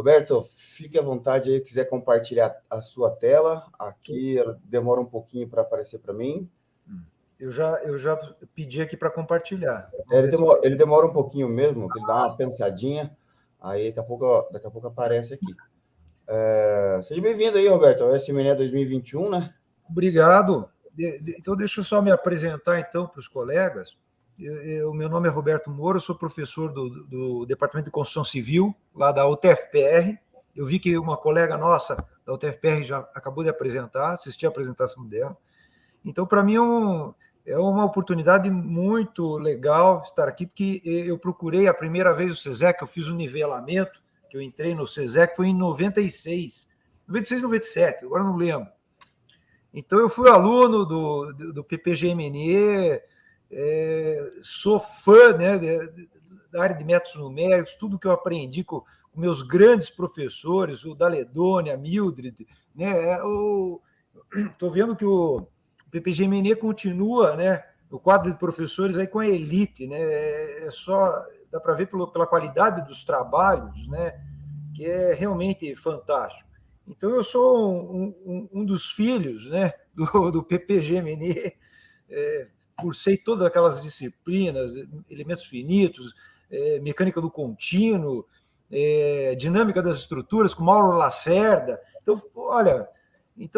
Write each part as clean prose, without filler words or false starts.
Roberto, fique à vontade aí, quiser compartilhar a sua tela. Aqui demora um pouquinho para aparecer para mim. Eu já pedi aqui para compartilhar. Ele demora um pouquinho mesmo, ele dá uma pensadinha, aí daqui a pouco aparece aqui. Seja bem-vindo aí, Roberto, ao SMNE 2021, né? Obrigado. Então, deixa eu só me apresentar, então, para os colegas. O meu nome é Roberto Moura, eu sou professor do Departamento de Construção Civil, lá da UTFPR. Eu vi que uma colega nossa da UTFPR já acabou de apresentar, assisti a apresentação dela. Então, para mim, é uma oportunidade muito legal estar aqui, porque eu procurei a primeira vez o SESEC, eu fiz um nivelamento, que eu entrei no SESEC, foi em 96, 97, agora não lembro. Então, eu fui aluno do PPG-MNE, sou fã, né, da área de métodos numéricos, tudo que eu aprendi com meus grandes professores, o Daledoni, a Mildred, né, estou vendo que o PPG-MNE continua, né, o quadro de professores aí com a elite, né, dá para ver pela qualidade dos trabalhos, né, que é realmente fantástico. Então, eu sou um dos filhos, né, do PPG-MNE, cursei todas aquelas disciplinas, elementos finitos, mecânica do contínuo, dinâmica das estruturas, com Mauro Lacerda. Então, olha,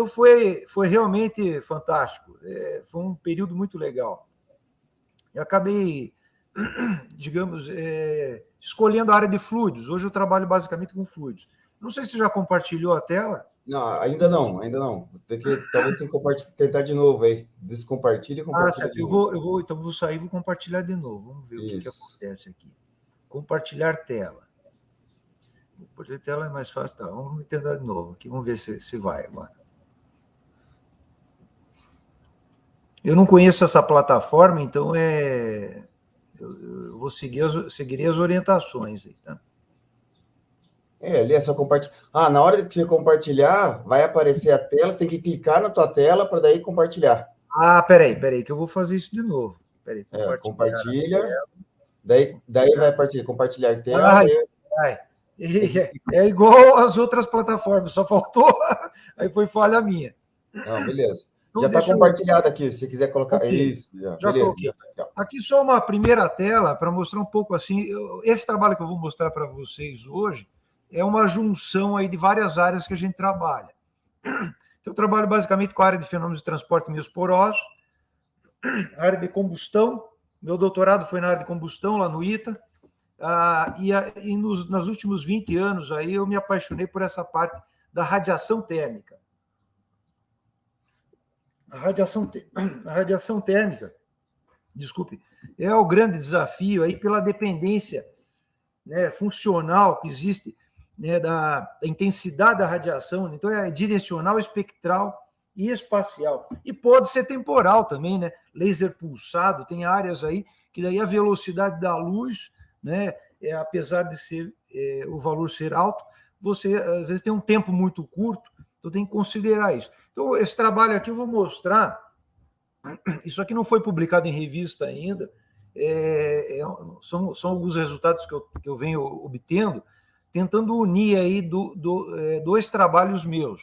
foi realmente fantástico. Foi um período muito legal. Eu acabei, digamos, escolhendo a área de fluidos. Hoje eu trabalho basicamente com fluidos. Não sei se você já compartilhou a tela. Não, ainda não. Talvez tenha que tentar de novo aí. Descompartilha e compartilha certo. de novo. Então vou sair e vou compartilhar de novo. Vamos ver o que acontece aqui. Compartilhar tela. Compartilhar tela é mais fácil. Tá, vamos tentar de novo aqui. Vamos ver se vai agora. Eu não conheço essa plataforma, então eu vou seguirei as orientações aí, tá? Ali é só compartilhar. Na hora que você compartilhar, vai aparecer a tela, você tem que clicar na tua tela para daí compartilhar. Peraí, que eu vou fazer isso de novo. Peraí, compartilha. Daí vai compartilhar tela. É igual às outras plataformas, só faltou. Aí foi falha minha. Não, beleza. Então, já está compartilhado aqui, se você quiser colocar. Okay. Isso, já coloquei. Aqui só uma primeira tela para mostrar um pouco assim. Esse trabalho que eu vou mostrar para vocês hoje é uma junção aí de várias áreas que a gente trabalha. Então, eu trabalho basicamente com a área de fenômenos de transporte meios porosos, a área de combustão. Meu doutorado foi na área de combustão, lá no ITA. Nos últimos 20 anos aí eu me apaixonei por essa parte da radiação térmica. A radiação térmica, desculpe, é o grande desafio aí pela dependência, né, funcional que existe, né, da intensidade da radiação. Então, é direcional, espectral e espacial. E pode ser temporal também, né? Laser pulsado, tem áreas aí que daí a velocidade da luz, né, apesar de ser o valor ser alto, você às vezes tem um tempo muito curto, então tem que considerar isso. Então, esse trabalho aqui eu vou mostrar, isso aqui não foi publicado em revista ainda, são alguns resultados que eu venho obtendo, tentando unir aí dois trabalhos meus.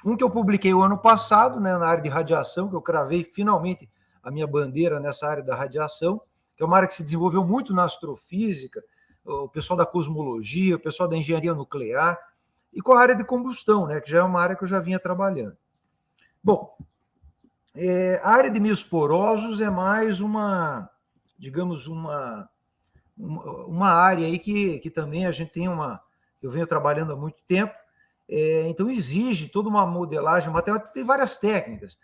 Um que eu publiquei o ano passado, né, na área de radiação, que eu cravei finalmente a minha bandeira nessa área da radiação, que é uma área que se desenvolveu muito na astrofísica, o pessoal da cosmologia, o pessoal da engenharia nuclear, e com a área de combustão, né, que já é uma área que eu já vinha trabalhando. Bom, a área de meios porosos é mais digamos, uma área aí que também a gente eu venho trabalhando há muito tempo, então exige toda uma modelagem matemática, tem várias técnicas.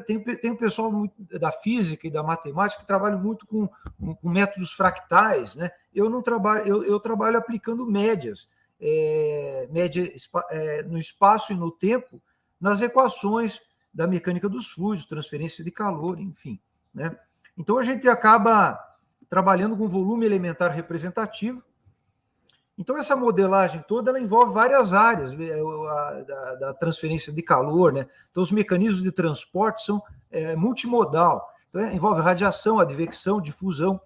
Tem um pessoal da física e da matemática que trabalha muito com métodos fractais, né? Eu não trabalho, eu trabalho aplicando médias, no espaço e no tempo, nas equações da mecânica dos fluidos, transferência de calor, enfim, né? Então a gente acaba trabalhando com volume elementar representativo. Então, essa modelagem toda ela envolve várias áreas da transferência de calor, né? Então, os mecanismos de transporte são multimodal. Então, envolve radiação, advecção, difusão.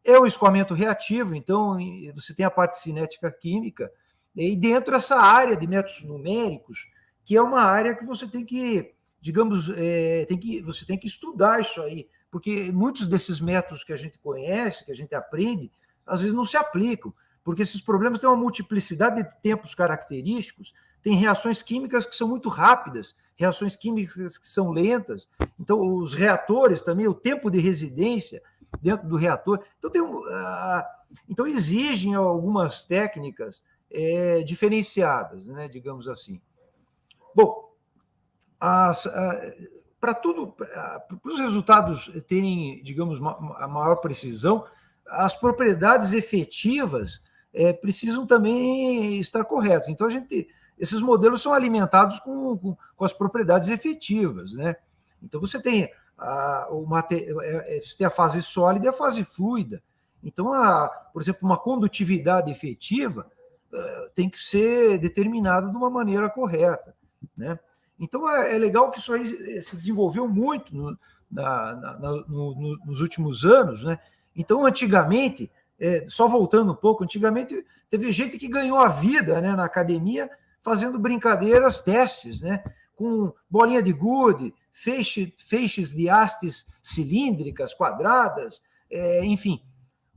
É o escoamento reativo, então você tem a parte cinética química, E dentro dessa área de métodos numéricos, que é uma área que você tem que, digamos, você tem que estudar isso aí, porque muitos desses métodos que a gente conhece, que a gente aprende, às vezes não se aplicam, porque esses problemas têm uma multiplicidade de tempos característicos, tem reações químicas que são muito rápidas, reações químicas que são lentas, então os reatores também, o tempo de residência dentro do reator, então exigem algumas técnicas diferenciadas, né, digamos assim. Bom, para os resultados terem, digamos, a maior precisão, as propriedades efetivas precisam também estar corretas. Então, esses modelos são alimentados com as propriedades efetivas, né? Então, você tem a fase sólida e a fase fluida. Então, por exemplo, uma condutividade efetiva tem que ser determinada de uma maneira correta, né? Então, é legal que isso aí se desenvolveu muito nos últimos anos, né? Então, antigamente, só voltando um pouco, antigamente teve gente que ganhou a vida, né, na academia fazendo brincadeiras, testes, né, com bolinha de gude, feixes de hastes cilíndricas, quadradas, enfim.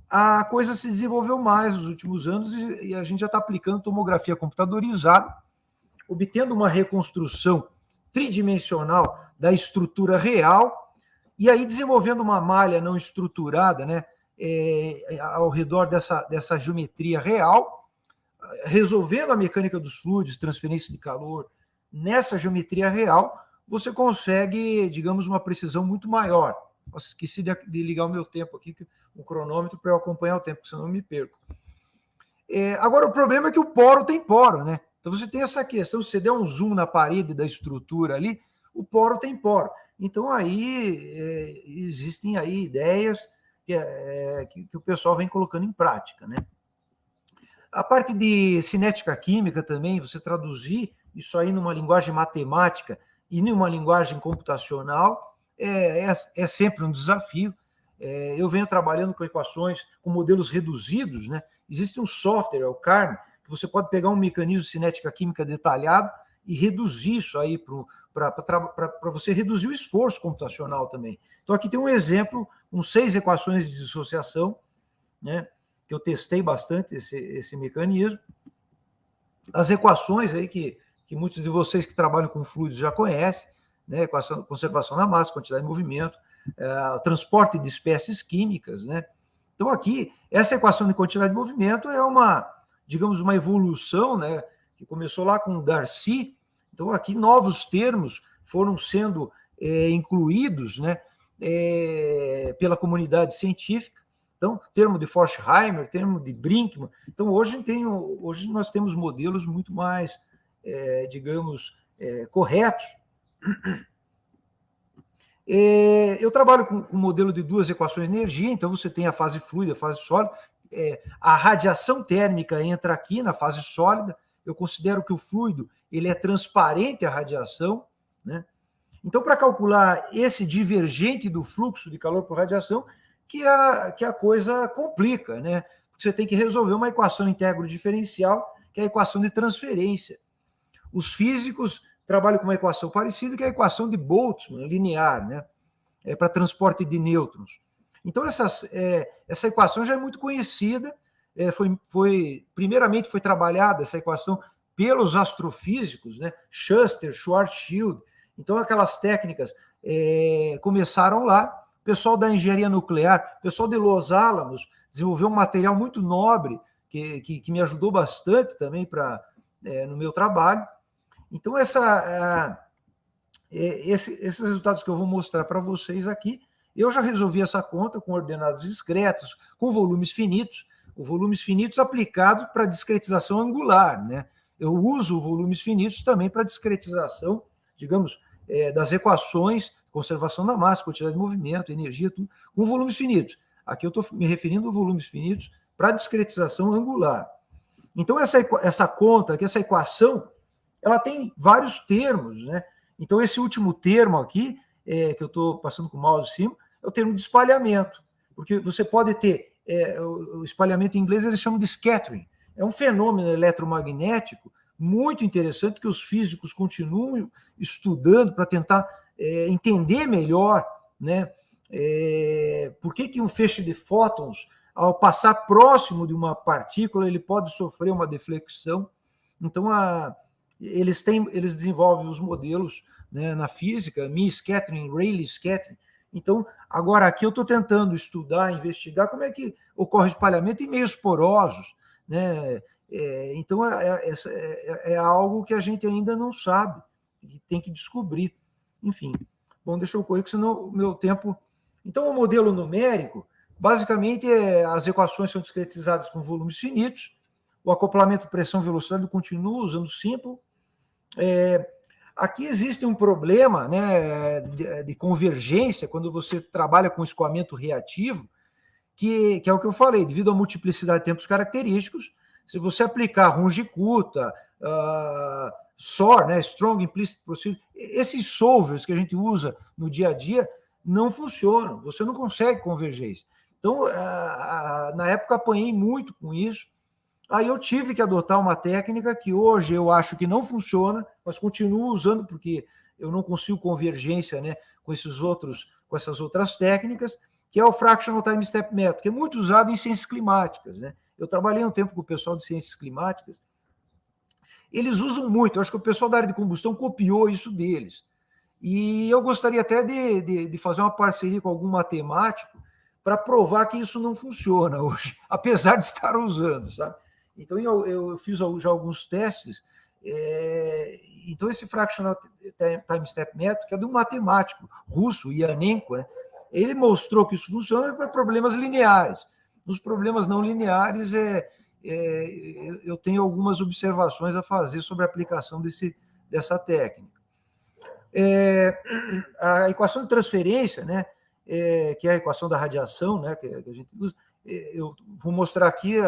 A coisa se desenvolveu mais nos últimos anos e a gente já está aplicando tomografia computadorizada, obtendo uma reconstrução tridimensional da estrutura real e aí desenvolvendo uma malha não estruturada, né, ao redor dessa geometria real, resolvendo a mecânica dos fluidos, transferência de calor nessa geometria real, você consegue, digamos, uma precisão muito maior. Nossa, esqueci de ligar o meu tempo aqui, o cronômetro, para eu acompanhar o tempo, senão eu me perco. Agora, o problema é que o poro tem poro, né? Então, você tem essa questão, se você der um zoom na parede da estrutura ali, o poro tem poro. Então, aí existem aí ideias que o pessoal vem colocando em prática, né? A parte de cinética química também, você traduzir isso aí numa linguagem matemática e numa linguagem computacional é sempre um desafio. Eu venho trabalhando com equações, com modelos reduzidos, né? Existe um software, o CARM, que você pode pegar um mecanismo de cinética química detalhado e reduzir isso aí para você reduzir o esforço computacional também. Então, aqui tem um exemplo, com 6 equações de dissociação, né, que eu testei bastante esse mecanismo. As equações aí que muitos de vocês que trabalham com fluidos já conhecem, né, equação, conservação da massa, quantidade de movimento, transporte de espécies químicas, né? Então, aqui, essa equação de quantidade de movimento é digamos, uma evolução, né, que começou lá com o Darcy. Então, aqui, novos termos foram sendo incluídos, né, pela comunidade científica. Então, termo de Forchheimer, termo de Brinkmann. Então, hoje nós temos modelos muito mais, digamos, corretos. Eu trabalho com um modelo de 2 equações de energia, então você tem a fase fluida, a fase sólida. A radiação térmica entra aqui na fase sólida. Eu considero que o fluido ele é transparente à radiação, né? Então, para calcular esse divergente do fluxo de calor por radiação, que a coisa complica, né? Porque você tem que resolver uma equação integro diferencial, que é a equação de transferência. Os físicos trabalham com uma equação parecida, que é a equação de Boltzmann, linear, né? Para transporte de nêutrons. Então, essa equação já é muito conhecida, primeiramente foi trabalhada essa equação pelos astrofísicos, né? Shuster, Schwarzschild. Então, aquelas técnicas começaram lá. O pessoal da engenharia nuclear, o pessoal de Los Alamos, desenvolveu um material muito nobre, que me ajudou bastante também no meu trabalho. Então, esses resultados que eu vou mostrar para vocês aqui, eu já resolvi essa conta com ordenadas discretas, com volumes finitos aplicados para discretização angular, né? Eu uso volumes finitos também para discretização, digamos, das equações, conservação da massa, quantidade de movimento, energia, tudo, com volumes finitos. Aqui eu estou me referindo a volumes finitos para discretização angular. Então, essa conta, essa equação, ela tem vários termos, né? Então, esse último termo aqui, que eu estou passando com o mouse em cima, é o termo de espalhamento, porque você pode ter, o espalhamento em inglês eles chamam de scattering. É um fenômeno eletromagnético muito interessante que os físicos continuam estudando para tentar entender melhor, né? Por que um feixe de fótons, ao passar próximo de uma partícula, ele pode sofrer uma deflexão. Então, eles desenvolvem os modelos, né, na física, Mie scattering, Rayleigh scattering. Então, agora aqui eu estou tentando estudar, investigar como é que ocorre o espalhamento em meios porosos, né? Então, é algo que a gente ainda não sabe, que tem que descobrir. Enfim, bom, deixa eu correr, porque senão o meu tempo... Então, o modelo numérico, basicamente, as equações são discretizadas com volumes finitos, o acoplamento pressão-velocidade continua usando simple. Aqui existe um problema, né, de convergência, quando você trabalha com escoamento reativo, que é o que eu falei, devido à multiplicidade de tempos característicos, se você aplicar Runge-Kutta, SOR, né, Strong Implicit Procedure, esses solvers que a gente usa no dia a dia não funcionam, você não consegue convergência. Então, na época, apanhei muito com isso. Aí eu tive que adotar uma técnica que hoje eu acho que não funciona, mas continuo usando porque eu não consigo convergência, né, com essas outras técnicas, que é o Fractional Time Step Method, que é muito usado em ciências climáticas, né? Eu trabalhei um tempo com o pessoal de ciências climáticas, eles usam muito, eu acho que o pessoal da área de combustão copiou isso deles. E eu gostaria até de fazer uma parceria com algum matemático para provar que isso não funciona hoje, apesar de estar usando, sabe? Então, eu fiz já alguns testes. Então, esse Fractional Time Step Method, que é de um matemático russo, Yanenko, né? Ele mostrou que isso funciona para problemas lineares. Nos problemas não lineares, eu tenho algumas observações a fazer sobre a aplicação dessa técnica. A equação de transferência, né, que é a equação da radiação, né, que a gente usa, eu vou mostrar aqui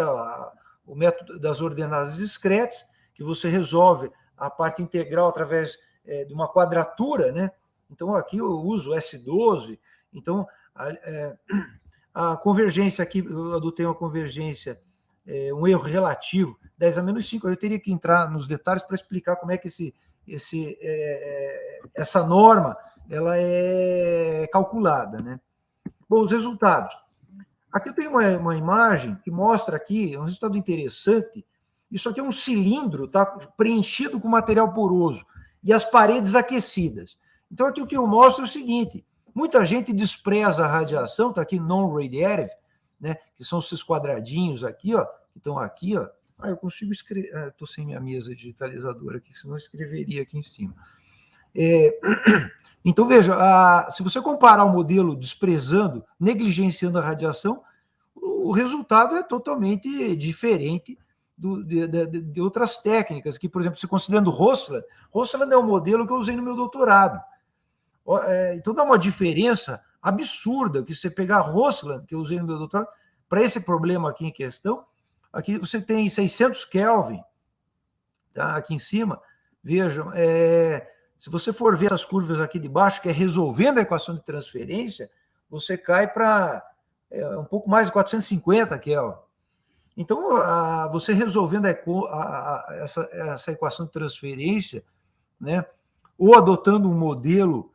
o método das ordenadas discretas, que você resolve a parte integral através de uma quadratura, né? Então, aqui eu uso S12. Então, a convergência aqui, eu adotei uma convergência, um erro relativo, 10 a menos 5. Eu teria que entrar nos detalhes para explicar como é que essa norma ela é calculada, né? Bom, os resultados. Aqui eu tenho uma imagem que mostra aqui um resultado interessante. Isso aqui é um cilindro, tá, preenchido com material poroso e as paredes aquecidas. Então, aqui o que eu mostro é o seguinte: muita gente despreza a radiação, está aqui non-radiative, né, que são esses quadradinhos aqui, ó, que estão aqui, ó. Eu consigo escrever. Estou sem minha mesa digitalizadora aqui, senão eu escreveria aqui em cima. Então, veja, se você comparar o modelo desprezando, negligenciando a radiação, o resultado é totalmente diferente de outras técnicas, que, por exemplo, se considerando Rosseland é o modelo que eu usei no meu doutorado. Então, dá uma diferença absurda que você pegar Rosseland, que eu usei no meu doutorado, para esse problema aqui em questão. Aqui você tem 600 Kelvin, tá? Aqui em cima, vejam, se você for ver essas curvas aqui de baixo, que é resolvendo a equação de transferência, você cai para um pouco mais de 450 Kelvin. Então, você resolvendo essa equação de transferência, né, ou adotando um modelo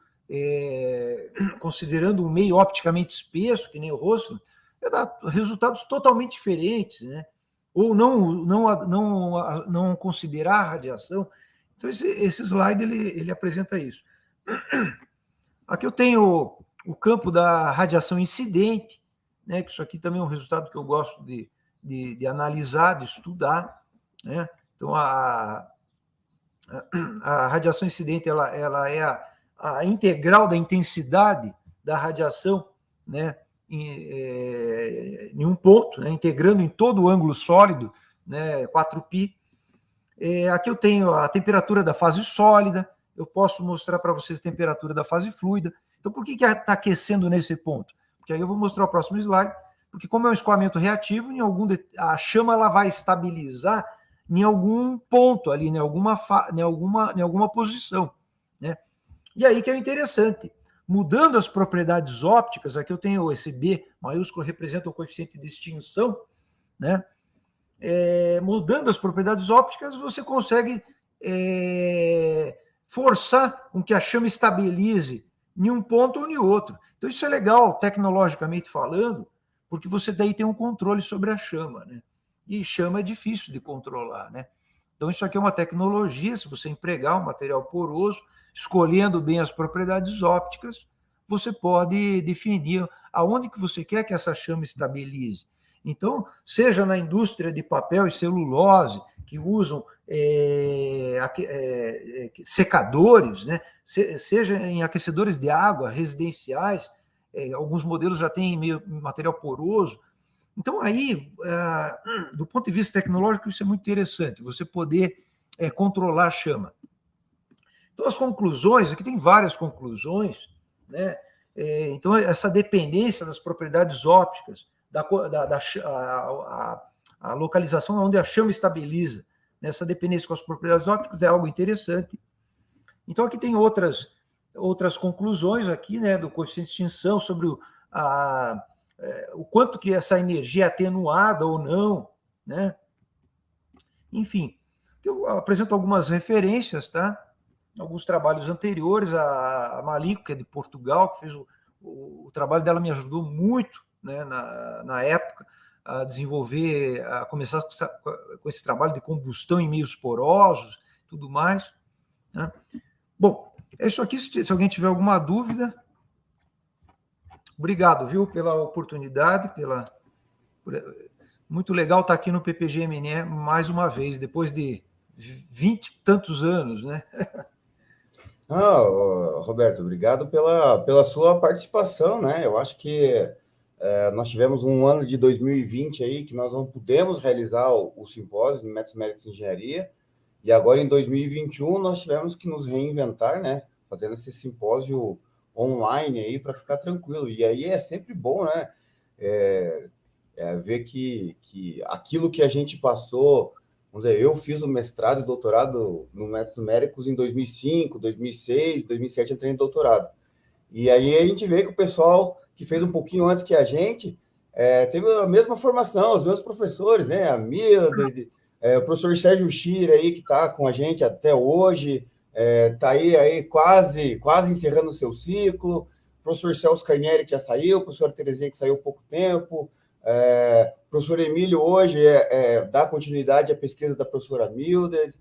considerando um meio opticamente espesso, que nem o Rosseland, dá resultados totalmente diferentes, né? Ou não considerar a radiação. Então, esse slide ele apresenta isso. Aqui eu tenho o campo da radiação incidente, né, que isso aqui também é um resultado que eu gosto de analisar, de estudar, né? Então, a radiação incidente ela é a integral da intensidade da radiação, né, em um ponto, né, integrando em todo o ângulo sólido, né, 4π. Aqui eu tenho a temperatura da fase sólida, eu posso mostrar para vocês a temperatura da fase fluida. Então, por que está aquecendo nesse ponto? Porque aí eu vou mostrar o próximo slide, porque como é um escoamento reativo, a chama ela vai estabilizar em algum ponto ali, em alguma posição, né? E aí que é interessante. Mudando as propriedades ópticas, aqui eu tenho esse B maiúsculo, representa o coeficiente de extinção, né? mudando as propriedades ópticas, você consegue forçar com que a chama estabilize em um ponto ou em outro. Então, isso é legal, tecnologicamente falando, porque você daí tem um controle sobre a chama, né? E chama é difícil de controlar, né? Então, isso aqui é uma tecnologia, se você empregar um material poroso, escolhendo bem as propriedades ópticas, você pode definir aonde que você quer que essa chama estabilize. Então, seja na indústria de papel e celulose, que usam secadores, né? Seja em aquecedores de água residenciais, alguns modelos já têm material poroso. Então, aí, do ponto de vista tecnológico, isso é muito interessante, você poder controlar a chama. Então, as conclusões, aqui tem várias conclusões, né? Então, essa dependência das propriedades ópticas, a localização onde a chama estabiliza, né? Essa dependência com as propriedades ópticas é algo interessante. Então, aqui tem outras conclusões aqui, né, do coeficiente de extinção sobre o quanto que essa energia é atenuada ou não, né? Enfim, eu apresento algumas referências, tá? Alguns trabalhos anteriores, a Malico, que é de Portugal, que fez o trabalho dela, me ajudou muito, né, na época, a desenvolver, a começar com esse trabalho de combustão em meios porosos, tudo mais, né? Bom, é isso aqui, se alguém tiver alguma dúvida. Obrigado, viu, pela oportunidade, muito legal estar aqui no PPG-MNE mais uma vez, depois de 20 e tantos anos, né? Roberto, obrigado pela sua participação, né? Eu acho que nós tivemos um ano de 2020 aí que nós não pudemos realizar o simpósio de métodos numéricos de engenharia, e agora em 2021 nós tivemos que nos reinventar, né? Fazendo esse simpósio online aí para ficar tranquilo. E aí é sempre bom, né? Ver que aquilo que a gente passou, vamos dizer, eu fiz o mestrado e doutorado no métodos numéricos em 2005, 2006, 2007 entrei em doutorado. E aí a gente vê que o pessoal que fez um pouquinho antes que a gente teve a mesma formação, os meus professores, né? A Mildred, o professor Sérgio Schira aí, que está com a gente até hoje, está aí quase encerrando o seu ciclo, o professor Celso Carnieri, que já saiu, o professor Terezinha, que saiu há pouco tempo, o professor Emílio hoje dá continuidade à pesquisa da professora Mildred.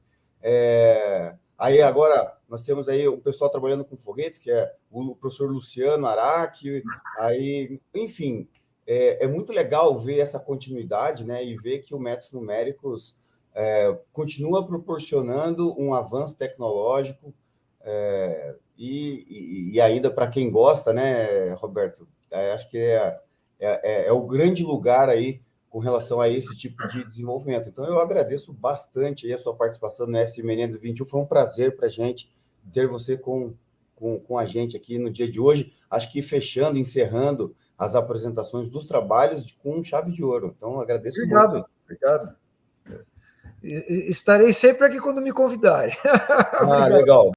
Aí agora nós temos aí o pessoal trabalhando com foguetes, que é o professor Luciano Araque. Aí, enfim, é muito legal ver essa continuidade, né? E ver que o métodos numéricos continua proporcionando um avanço tecnológico, e ainda para quem gosta, né, Roberto? Acho que é o grande lugar aí com relação a esse tipo de desenvolvimento. Então, eu agradeço bastante aí a sua participação no SMNE 21. Foi um prazer para a gente ter você com a gente aqui no dia de hoje. Acho que encerrando as apresentações dos trabalhos com chave de ouro. Então, agradeço muito. Obrigado. Estarei sempre aqui quando me convidarem. Legal.